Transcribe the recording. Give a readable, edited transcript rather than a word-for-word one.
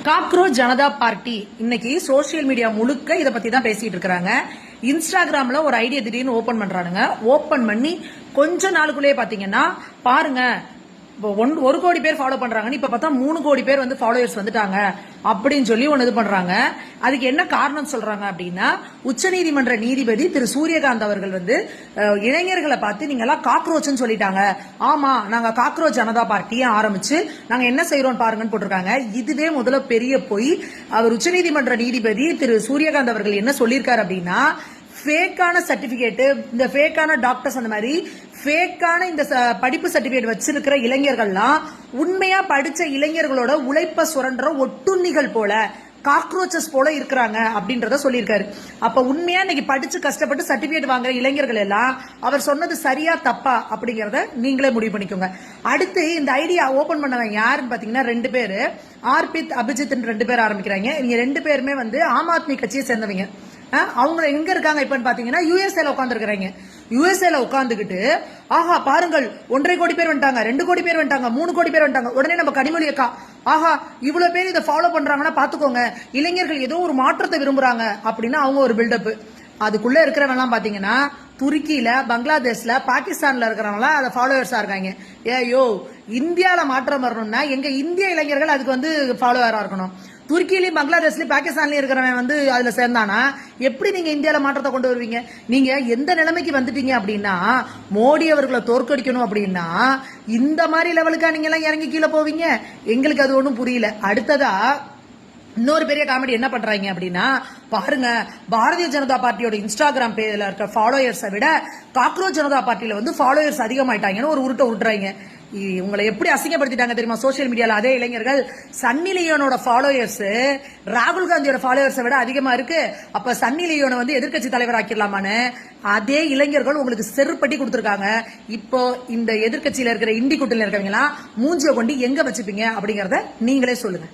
Cockroach Janata party இன்னைக்கு social media முழுக்க இத பத்தி தான் பேசிட்டு இருக்காங்க. இன்ஸ்டாகிராம்ல ஒரு ஐடியா திடீர்னு ஓபன் பண்றானுங்க. ஓபன் பண்ணி கொஞ்ச நாளுக்குள்ளே பாத்தீங்கன்னா பாருங்க, 1 கோடி பேர் ஃபாலோ பண்றாங்க, இப்ப பார்த்தா 3 கோடி பேர் வந்து ஃபாலோவர்ஸ் வந்துட்டாங்க அப்படின்னு சொல்லி ஒன்னு இது பண்றாங்க. அதுக்கு என்ன காரணம் சொல்றாங்க அப்படின்னா, உச்சநீதிமன்ற நீதிபதி திரு சூரியகாந்த் அவர்கள் வந்து இளைஞர்களை பார்த்து நீங்க எல்லாம் காக்ரோச்னு சொல்லிட்டாங்க. ஆமா, நாங்க காக்ரோச் ஜனதா பார்ட்டியை ஆரம்பிச்சு நாங்க என்ன செய்யறோம் பாருங்கன்னு போட்டிருக்காங்க. இதுவே முதல்ல பெரிய போய் அவர் உச்சநீதிமன்ற நீதிபதி திரு சூரியகாந்த் அவர்கள் என்ன சொல்லியிருக்காரு அப்படின்னா, ஃபேக்கான சர்டிபிகேட், இந்த ஃபேக்கான டாக்டர்ஸ், அந்த மாதிரி ஃபேக்கான இந்த படிப்பு சர்டிபிகேட் வச்சிருக்கிற இளைஞர்கள்லாம் உண்மையா படிச்ச இளைஞர்களோட உழைப்ப சுரண்ட ஒட்டுண்ணிகள் போல, காக்ரோச்சஸ் போல இருக்கிறாங்க அப்படின்றத சொல்லியிருக்காரு. அப்ப உண்மையா இன்னைக்கு படிச்சு கஷ்டப்பட்டு சர்டிபிகேட் வாங்குற இளைஞர்கள் எல்லாம் அவர் சொன்னது சரியா தப்பா அப்படிங்கறத நீங்களே முடிவு பண்ணிக்கோங்க. அடுத்து இந்த ஐடியா ஓபன் பண்ணவங்க யாருன்னு பாத்தீங்கன்னா 2 பேரு, ஆர்பித் அபிஜித் 2 பேர் ஆரம்பிக்கிறாங்க. நீங்க 2 பேருமே வந்து ஆம் ஆத்மி கட்சியை சேர்ந்தவங்க. அவங்க எங்க இருக்காங்க இப்ப பாத்தீங்கன்னா யுஎஸ்ஏல உட்கார்ந்து இருக்கிறாங்க. யுஎஸ்ஏல உட்கார்ந்துகிட்டு ஆஹா பாருங்கள் 1.5 கோடி பேர் வந்துட்டாங்க, 2 கோடி பேர் வந்துட்டாங்க, 3 கோடி பேர் வந்துட்டாங்க. உடனே நம்ம கனிமொழி அக்கா ஆஹா இவ்வளவு பேர் இதை ஃபாலோ பண்றாங்கன்னா பாத்துக்கோங்க, இளைஞர்கள் ஏதோ ஒரு மாற்றத்தை விரும்புறாங்க அப்படின்னு அவங்க ஒரு பில்டப். அதுக்குள்ள இருக்கிறவங்க பாத்தீங்கன்னா துருக்கியில, பங்களாதேஷ்ல, பாகிஸ்தான்ல இருக்கிறவங்க அதை ஃபாலோவர்ஸா இருக்காங்க. ஏயோ, இந்தியால மாற்றம் வரணும்னா எங்க இந்திய இளைஞர்கள் அதுக்கு வந்து ஃபாலோவரா இருக்கணும். துருக்கியிலயும் பங்களாதேஷ்லயும் பாகிஸ்தான்லயும் இருக்கிறவன் வந்து அதுல சேர்ந்தானா எப்படி நீங்க இந்தியால மாற்றத்தை கொண்டு வருவீங்க? நீங்க எந்த நிலைமைக்கு வந்துட்டீங்க அப்படின்னா, மோடி அவர்களை தோற்கடிக்கணும் அப்படின்னா இந்த மாதிரி லெவலுக்கா நீங்க எல்லாம் இறங்கி கீழே போவீங்க? எங்களுக்கு அது ஒன்றும் புரியல. அடுத்ததா இன்னொரு பெரிய காமெடி என்ன பண்றாங்க அப்படின்னா, பாருங்க பாரதிய ஜனதா பார்ட்டியோட இன்ஸ்டாகிராம் பேஜ்ல இருக்க ஃபாலோயர்ஸை விட காக்ரோச் ஜனதா பார்ட்டியில வந்து ஃபாலோயர்ஸ் அதிகமாயிட்டாங்கன்னு ஒரு உருட்டுறாங்க. உங்களை எப்படி அசிங்கப்படுத்திட்டாங்க தெரியுமா சோசியல் மீடியால? அதே இளைஞர்கள் சன்னி லியோனோட ஃபாலோயர்ஸ் ராகுல் காந்தியோட ஃபாலோயர்ஸை விட அதிகமா இருக்கு. அப்ப சன்னி லியோனை வந்து எதிர்கட்சி தலைவர் ஆக்கிடலாமான்னு அதே இளைஞர்கள் உங்களுக்கு செருப்பட்டி கொடுத்திருக்காங்க. இப்போ இந்த எதிர்கட்சியில இருக்கிற இண்டி கூட்டணியில இருக்கவங்க எல்லாம் மூஞ்சிய கொண்டு எங்க வச்சுப்பீங்க அப்படிங்கறத நீங்களே சொல்லுங்க.